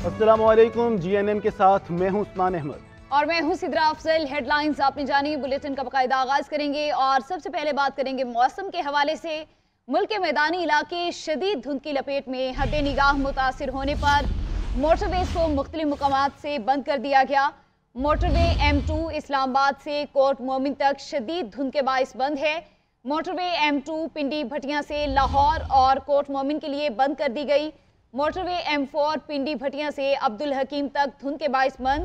अस्सलाम वालेकुम। GNM के साथ मैं हूं उस्मान अहमद और मैं हूं सिद्रा अफजल। हेडलाइंस आपने जानी, बुलेटिन का बाकायदा आगाज करेंगे और सबसे पहले बात करेंगे मौसम के हवाले से। मुल्क के मैदानी इलाके शदीद धुंध की लपेट में, हद निगाह मुतासिर होने पर मोटरवेज को मुख्तलिफ मुकामात से बंद कर दिया गया। मोटरवे M2 इस्लामाबाद से कोट मोमिन तक शदीद धुंध के बाइस बंद है। मोटरवे M2 पिंडी भटियां से लाहौर और कोट मोमिन के लिए बंद कर दी गई। मोटरवे M4 पिंडी भटियां से अब्दुल हकीम तक धुंध के बाइस बंद।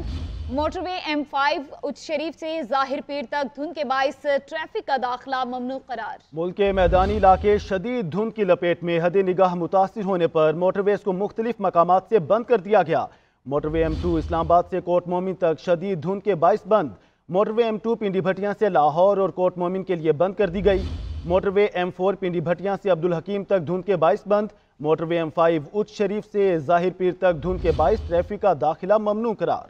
मोटरवे M5 उच्च शरीफ से जाहिर पीर तक धुंध के बाइस ट्रैफिक का दाखिला ममनू करार। मुल्क के मैदानी इलाके शदीद धुंध की लपेट में, हद निगाह मुतासिर होने पर मोटरवेज को मुख्तलिफ मकामात से बंद कर दिया गया। मोटरवे M2 इस्लामाबाद से कोट मोमिन तक शदीद धुंध के बाइस बंद। मोटरवे M2 पिंडी भटियां से लाहौर और कोट मोमिन के लिए बंद कर दी गई। मोटरवे M4 पिंडी भटियां से अब्दुल हकीम तक धुंध के बाइस बंद। मोटरवे M5 उच्च शरीफ से जाहिर पीर तक धुंध के बाइस ट्रैफिक का दाखिला ममनू करार।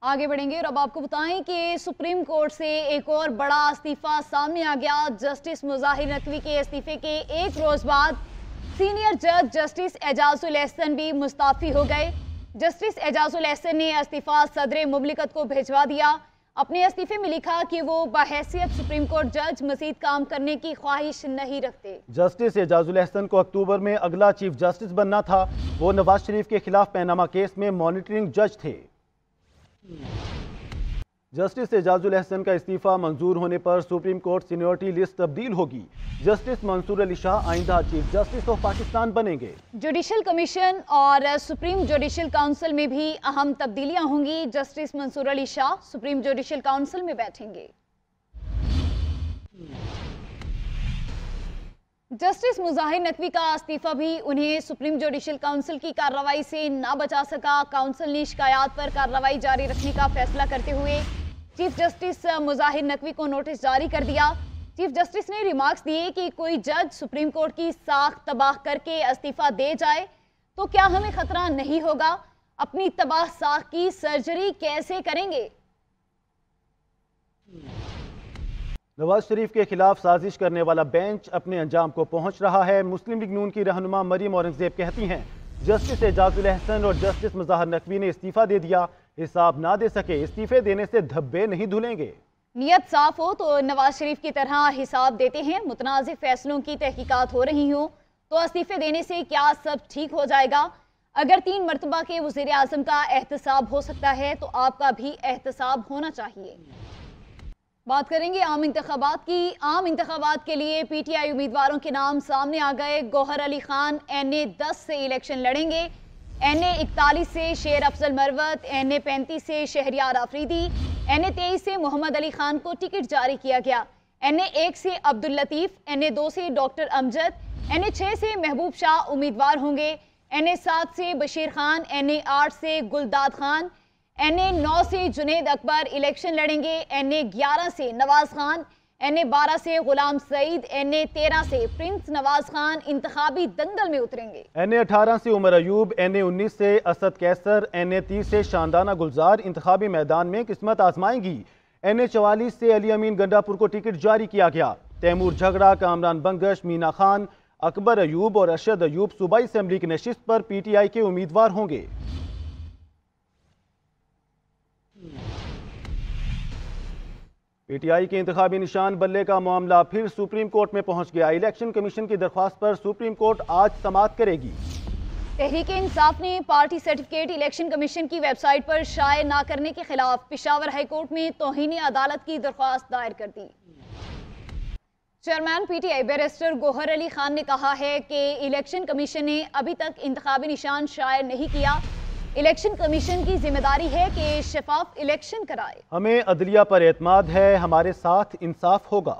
आगे बढ़ेंगे और अब आपको बताएं कि सुप्रीम कोर्ट से एक और बड़ा इस्तीफा सामने आ गया। जस्टिस मुजाहिर नकवी के इस्तीफे के एक रोज बाद सीनियर जज जस्टिस एजाजुल एहसन भी मुस्ताफी हो गए। जस्टिस एजाजुल एहसन ने इस्तीफा सदर मुमलिकत को भिजवा दिया। अपने इस्तीफे में लिखा कि वो बहैसियत सुप्रीम कोर्ट जज मजीद काम करने की ख्वाहिश नहीं रखते। जस्टिस एजाजुल एहसन को अक्टूबर में अगला चीफ जस्टिस बनना था। वो नवाज शरीफ के खिलाफ पैनामा केस में मॉनिटरिंग जज थे। जस्टिस एजाजुल एहसन का इस्तीफा मंजूर होने पर सुप्रीम कोर्ट सीनियरिटी लिस्ट तब्दील होगी। जस्टिस मंसूर अली शाह आइंदा चीफ जस्टिस ऑफ पाकिस्तान बनेंगे। जुडिशल कमीशन और सुप्रीम जुडिशल काउंसिल में भी अहम तब्दीलियां होंगी। Justice Mansoor Ali Shah supreme judicial council में बैठेंगे। जस्टिस मुजाहिर नकवी का इस्तीफा भी उन्हें सुप्रीम जुडिशल काउंसिल की कार्रवाई से ना बचा सका। काउंसिल ने शिकायत पर कार्रवाई जारी रखने का फैसला करते हुए चीफ जस्टिस मुजाहिर नकवी को नोटिस जारी कर दिया। चीफ जस्टिस ने रिमार्क्स दिए कि कोई जज सुप्रीम कोर्ट की साख तबाह करके इस्तीफा दे जाए तो क्या हमें खतरा नहीं होगा? अपनी तबाह साख की सर्जरी कैसे करेंगे? नवाज शरीफ के खिलाफ साजिश करने वाला बेंच अपने अंजाम को पहुंच रहा है। मुस्लिम लीग नून की रहनुमा मरियम औरंगजेब कहती हैं, जस्टिस एजाजुल एहसन और जस्टिस मुजाहिर नकवी ने इस्तीफा दे दिया, हिसाब ना दे सके, इस्तीफे देने से धब्बे नहीं धुलेंगे। नियत साफ हो तो नवाज शरीफ की तरह हिसाब देते हैं। मुतनाज़ फैसलों की तहकीकात हो रही हो तो इस्तीफे देने से क्या सब ठीक हो जाएगा? अगर 3 मरतबा के वज़ीर आज़म का एहतसाब हो सकता है तो आपका भी एहतसाब होना चाहिए। बात करेंगे आम इंतखाबात की। आम इंतखाबात के लिए PTI उम्मीदवारों के नाम सामने आ गए। गौहर अली खान NA 10 से इलेक्शन लड़ेंगे। NA 41 से शेर अफजल मरवत, NA 35 से शहरियार आफरीदी, NA 23 से मोहम्मद अली खान को टिकट जारी किया गया। NA 1 से अब्दुल लतीफ, NA 2 से डॉक्टर अमजद, NA 6 से महबूब शाह उम्मीदवार होंगे। NA 7 से बशीर खान, NA 8 से गुलदाद खान, NA 9 से जुनेद अकबर इलेक्शन लड़ेंगे। NA 11 से नवाज खान, NA 12 से गुलाम सईद, NA 13 से प्रिंस नवाज खान इंतखाबी दंगल में उतरेंगे। NA 18 से उमर अयूब, NA 19 से असद कैसर, NA 30 से शानदाना गुलजार इंतखाबी मैदान में किस्मत आजमाएंगी। NA 44 से अली अमीन गंडापुर को टिकट जारी किया गया। तैमूर झगड़ा, कामरान बंगश, मीना खान, अकबर अयूब और अरशद अयूब सूबाई असेंबली की नशिस्त पर PTI के उम्मीदवार होंगे। PTI के इंतखाबी निशान बल्ले का मामला फिर सुप्रीम कोर्ट में पहुंच गया। इलेक्शन कमीशन की दरख्वास्त पर सुप्रीम कोर्ट आज समाअत करेगी। तहरीक इंसाफ ने पार्टी सर्टिफिकेट इलेक्शन कमीशन की वेबसाइट पर शाये ना करने के खिलाफ पेशावर हाई कोर्ट में तौहीन अदालत की दरख्वास्त दायर कर दी। Chairman PTI barrister Gohar Ali Khan ने कहा है कि इलेक्शन कमीशन ने अभी तक इंतखाबी निशान शाये नहीं किया। इलेक्शन कमीशन की जिम्मेदारी है कि शफाफ इलेक्शन कराए। हमें अदलिया पर एतमाद है, हमारे साथ इंसाफ होगा।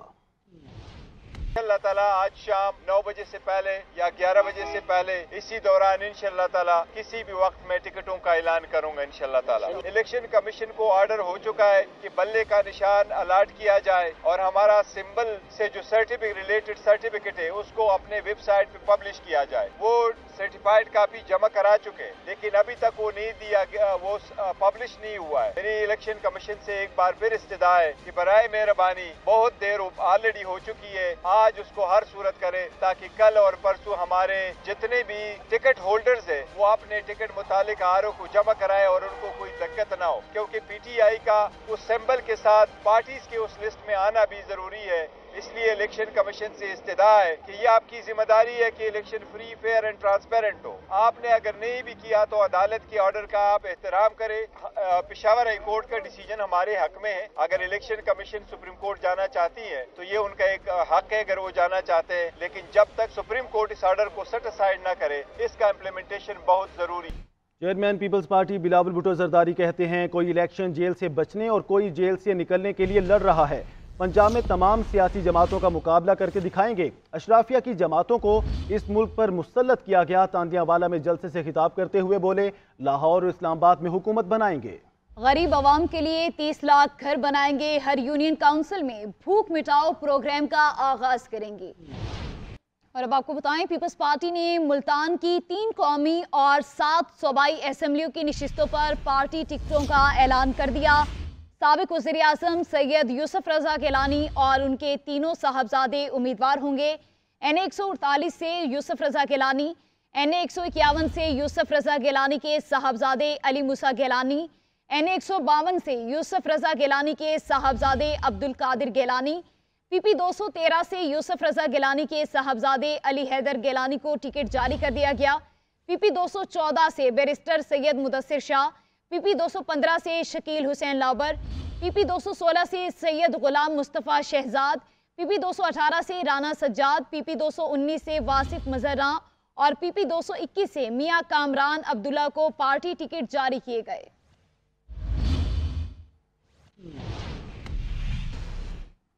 इंशाअल्लाह ताला आज शाम 9 बजे से पहले या 11 बजे से पहले इसी दौरान इंशाअल्लाह ताला किसी भी वक्त में टिकटों का ऐलान करूंगा इंशाअल्लाह ताला। इलेक्शन कमीशन को ऑर्डर हो चुका है कि बल्ले का निशान अलॉट किया जाए और हमारा सिंबल से जो रिलेटेड सर्टिफिकेट है उसको अपने वेबसाइट पे पब्लिश किया जाए। वो सर्टिफाइड कापी जमा करा चुके हैं, लेकिन अभी तक वो नहीं दिया गया, वो पब्लिश नहीं हुआ है। मेरी इलेक्शन कमीशन से एक बार फिर इस्तदा है कि बराए मेहरबानी, बहुत देर ऑलरेडी हो चुकी है, आज उसको हर सूरत करे ताकि कल और परसों हमारे जितने भी टिकट होल्डर्स है वो अपने टिकट मुतालिक आरओ को जमा कराए और उनको कोई दिक्कत ना हो, क्योंकि पीटीआई का उस सिंबल के साथ पार्टीज के उस लिस्ट में आना भी जरूरी है। इसलिए इलेक्शन कमीशन से इस्तदा है कि ये आपकी जिम्मेदारी है कि election free, fair and transparent हो। आपने अगर नहीं भी किया तो अदालत के ऑर्डर का आप एहतराम करें। पेशावर हाई कोर्ट का डिसीजन हमारे हक में है। अगर इलेक्शन कमीशन सुप्रीम कोर्ट जाना चाहती है तो ये उनका एक हक है अगर वो जाना चाहते हैं, लेकिन जब तक सुप्रीम कोर्ट इस ऑर्डर को सेट असाइड ना करे, इसका इम्प्लीमेंटेशन बहुत जरूरी है। Chairman Peoples Party Bilawal Bhutto Zardari कहते हैं, कोई इलेक्शन जेल से बचने और कोई जेल से निकलने के लिए लड़ रहा है। पंजाब में तमाम सियासी जमातों का मुकाबला करके दिखाएंगे। अशराफिया की जमातों को इस मुल्क पर मुसल्लत किया गया। तांदियावाला में जलसे से खिताब करते हुए बोले, लाहौर और इस्लामाबाद में हुकूमत बनाएंगे। गरीब आवाम के लिए 30 लाख घर बनाएंगे। हर यूनियन काउंसिल में भूख मिटाओ प्रोग्राम का आगाज करेंगे। और अब आपको बताएं, पीपल्स पार्टी ने मुल्तान की 3 कौमी और 7 सूबाई असेंबलियों की नशिस्तों पर पार्टी टिकटों का ऐलान कर दिया। साबिक वज़ीर आज़म सैयद यूसुफ रज़ा गिलानी और उनके तीनों साहबजादे उम्मीदवार होंगे। NA 148 से यूसुफ रज़ा गिलानी, NA 151 से यूसुफ रज़ा गिलानी के साहबजादे अली मूसा गिलानी, NA 152 से यूसुफ रज़ा गिलानी के साहबजादे अब्दुल कादिर गिलानी, PP 213 से यूसुफ रज़ा गिलानी के साहबजादे अली हैदर गिलानी को टिकट जारी कर दिया गया। PP 214 से बैरिस्टर सैयद मुदस्सिर शाह, PP 215 से शकील हुसैन लाबर, PP 216 से सैयद गुलाम मुस्तफ़ा शहजाद, PP 218 से राना सज्जाद, PP 219 से वासिफ मजर्रा और PP 221 से मियां कामरान अब्दुल्ला को पार्टी टिकट जारी किए गए।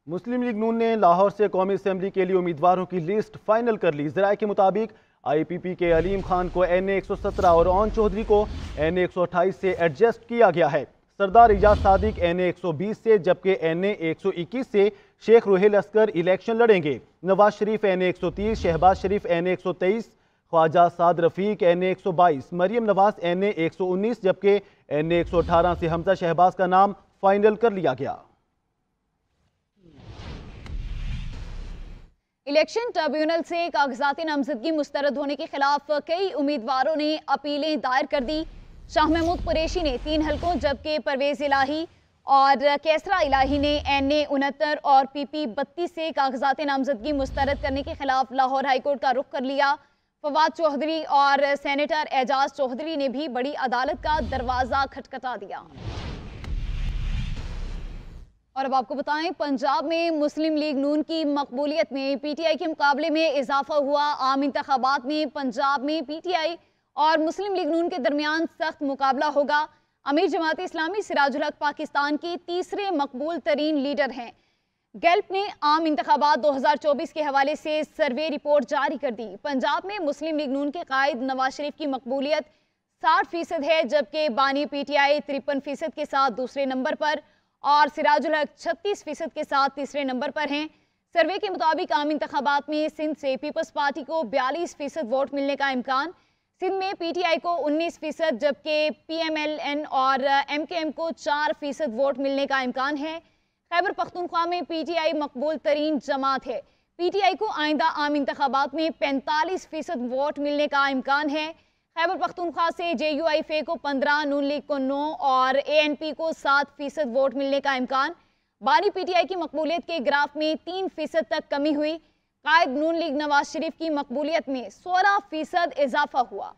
मुस्लिम लीग नून ने लाहौर से कौमी असेंबली के लिए उम्मीदवारों की लिस्ट फाइनल कर ली। ज़राए के मुताबिक IPP के अलीम खान को NA 117 और ओन चौधरी को NA 128 से एडजस्ट किया गया है। सरदार इजाज सादिक NA 120 से, जबकि NA 121 से शेख रुहेल अस्कर इलेक्शन लड़ेंगे। नवाज शरीफ NA 130, शहबाज शरीफ NA 123, Khawaja Saad Rafique NA 122, Maryam Nawaz NA 119, जबकि NA 118 से हमजा शहबाज का नाम फाइनल कर लिया गया। इलेक्शन ट्रिब्यूनल से कागजाती नामजदगी मुस्तरद होने के खिलाफ कई उम्मीदवारों ने अपीलें दायर कर दी। शाह महमूद कुरैशी ने 3 हलकों, जबकि परवेज इलाही और कैसरा इलाही ने NA 69 और PP 32 से कागजाती नामजदगी मुस्तरद करने के खिलाफ लाहौर हाईकोर्ट का रुख कर लिया। फवाद चौधरी और सेनेटर एजाज चौधरी ने भी बड़ी अदालत का दरवाजा खटखटा दिया। और अब आपको बताएं, पंजाब में मुस्लिम लीग नून की मकबूलियत में PTI के मुकाबले में इजाफा हुआ। आम इंतखाबात में पंजाब में PTI और मुस्लिम लीग नून के दरमियान सख्त मुकाबला होगा। अमीर जमात इस्लामी सिराजुल हक पाकिस्तान के तीसरे मकबूल तरीन लीडर हैं। गैल्प ने आम इंतखाबात 2024 के हवाले से सर्वे रिपोर्ट जारी कर दी। पंजाब में मुस्लिम लीग नून के कायद नवाज शरीफ की मकबूलियत 60% है, जबकि बानी PTI 53% के साथ दूसरे नंबर पर और सिराजुल हक 36% के साथ तीसरे नंबर पर हैं। सर्वे के मुताबिक आम इंतखाबात में सिंध से पीपल्स पार्टी को 42% वोट मिलने का इम्कान, सिंध में PTI को 19%, जबकि PMLN और MKM को 4% वोट मिलने का इम्कान है। खैबर पख्तूनख्वा में PTI मकबूल तरीन जमात है। PTI को आइंदा आम इंतखाबात में 45% वोट मिलने का इम्कान है। खैबर पख्तूनख्वा से JUIFA को 15, नून लीग को 9 और ANP को 7% वोट मिलने का इम्कान। बानी PTI की मकबूलियत के ग्राफ में 3% तक कमी हुई। कायद नून लीग नवाज शरीफ की मकबूलियत में 16% इजाफा हुआ।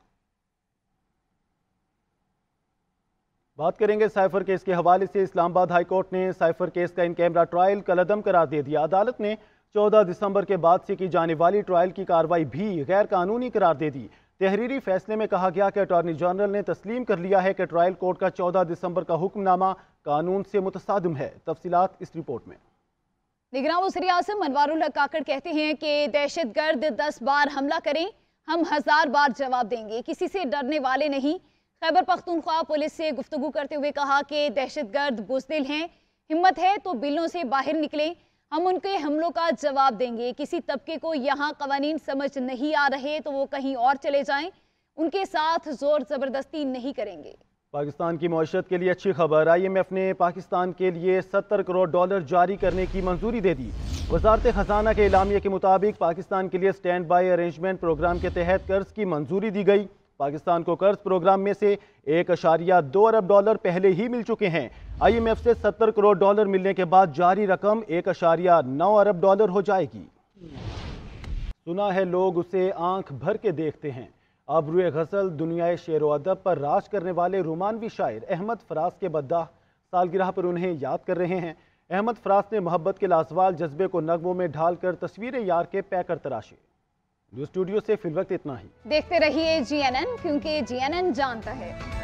बात करेंगे साइफर केस के हवाले से। इस्लामाबाद हाई कोर्ट ने साइफर केस का इन कैमरा ट्रायल कलअदम करार दे दिया। अदालत ने 14 दिसंबर के बाद से की जाने वाली ट्रायल की कार्रवाई भी गैर कानूनी करार दे दी। तहरीरी फैसले में कहा गया कि अटॉर्नी जनरल ने तस्लीम कर लिया है कि ट्रायल कोर्ट का 14 दिसंबर का हुक्मनामा कानून से मुतसादिम है। तफसीलात इस रिपोर्ट में। निगरान वज़ीर आज़म अनवारुल हक काकड़ कहते हैं कि दहशतगर्द 10 बार हमला करें, हम 1000 बार जवाब देंगे, किसी से डरने वाले नहीं। खैबर पख्तूनख्वा पुलिस से गुफ्तगू करते हुए कहा कि दहशतगर्द बुज़दिल हैं, हिम्मत है तो बिलों से बाहर निकलें, हम उनके हमलों का जवाब देंगे। किसी तबके को यहाँ कवानीन समझ नहीं आ रहे तो वो कहीं और चले जाएं, उनके साथ जोर जबरदस्ती नहीं करेंगे। पाकिस्तान की मईशत के लिए अच्छी खबर, IMF ने पाकिस्तान के लिए $70 करोड़ जारी करने की मंजूरी दे दी। वजारत खजाना के एलामिये के मुताबिक पाकिस्तान के लिए स्टैंड बाई अरेंजमेंट प्रोग्राम के तहत कर्ज की मंजूरी दी गई। पाकिस्तान को कर्ज प्रोग्राम में से $1.2 अरब पहले ही मिल चुके हैं। IMF से $70 करोड़ मिलने के बाद जारी रकम $1.9 अरब हो जाएगी। सुना है लोग उसे आंख भर के देखते हैं। आबरूए गज़ल दुनियाए शेर व अदब पर राज करने वाले रोमानवी शायर अहमद फराज के बद्दाह सालगिरह पर उन्हें याद कर रहे हैं। अहमद फराज ने मोहब्बत के लाजवाल जज्बे को नगमों में ढालकर तस्वीरें यार के पैकर तराशे। न्यूज़ स्टूडियो से फिलवक्त इतना ही। देखते रहिए GNN, क्योंकि GNN जानता है।